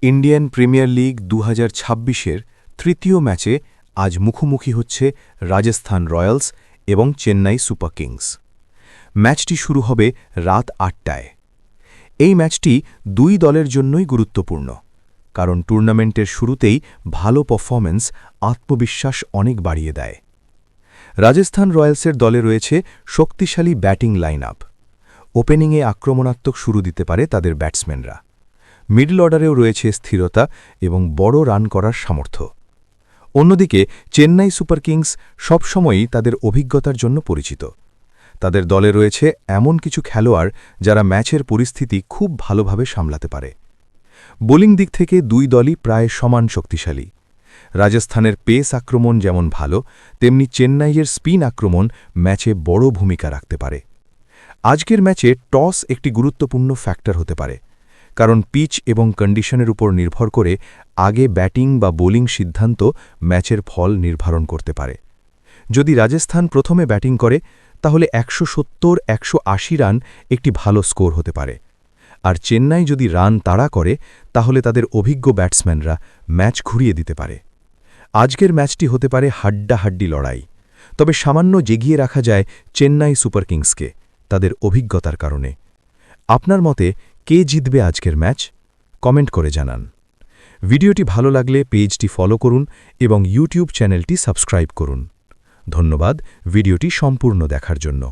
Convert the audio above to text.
Indian premier league ২০২৬-এর তৃতীয় ম্যাচে আজ মুখোমুখি হচ্ছে রাজস্থান রয়্যালস এবং চেন্নাই সুপার কিংস। ম্যাচটি শুরু হবে রাত ৮টায়। এই ম্যাচটি দুই দলের জন্যই গুরুত্বপূর্ণ, কারণ টুর্নামেন্টের শুরুতেই ভালো পারফরম্যান্স আত্মবিশ্বাস অনেক বাড়িয়ে দেয়। রাজস্থান রয়্যালসের দলে রয়েছে শক্তিশালী ব্যাটিং লাইন আপ। ওপেনিংয়ে আক্রমণাত্মক শুরু দিতে পারে তাদের ব্যাটসম্যানরা। মিডল অর্ডারেও রয়েছে স্থিরতা এবং বড় রান করার সামর্থ্য। অন্যদিকে চেন্নাই সুপার কিংস সবসময়ই তাদের অভিজ্ঞতার জন্য পরিচিত। তাদের দলে রয়েছে এমন কিছু খেলোয়াড় যারা ম্যাচের পরিস্থিতি খুব ভালোভাবে সামলাতে পারে। বোলিং দিক থেকে দুই দলই প্রায় সমান শক্তিশালী। রাজস্থানের পেস আক্রমণ যেমন ভালো, তেমনি চেন্নাইয়ের স্পিন আক্রমণ ম্যাচে বড় ভূমিকা রাখতে পারে। আজকের ম্যাচে টস একটি গুরুত্বপূর্ণ ফ্যাক্টর হতে পারে, কারণ পিচ এবং কন্ডিশনের উপর নির্ভর করে আগে ব্যাটিং বা বোলিং সিদ্ধান্ত ম্যাচের ফল নির্ধারণ করতে পারে। যদি রাজস্থান প্রথমে ব্যাটিং করে, তাহলে ১৭০-১৮০ রান একটি ভালো স্কোর হতে পারে। আর চেন্নাই যদি রান তাড়া করে, তাহলে তাদের অভিজ্ঞ ব্যাটসম্যানরা ম্যাচ ঘুরিয়ে দিতে পারে। আজকের ম্যাচটি হতে পারে হাড্ডাহাড্ডি লড়াই, তবে সামান্য জেগিয়ে রাখা যায় চেন্নাই সুপার কিংসকে তাদের অভিজ্ঞতার কারণে। আপনার মতে কে জিতবে আজকের ম্যাচ? কমেন্ট করে জানান। ভিডিওটি ভালো লাগলে পেজটি ফলো করুন এবং ইউটিউব চ্যানেলটি সাবস্ক্রাইব করুন। ধন্যবাদ ভিডিওটি সম্পূর্ণ দেখার জন্য।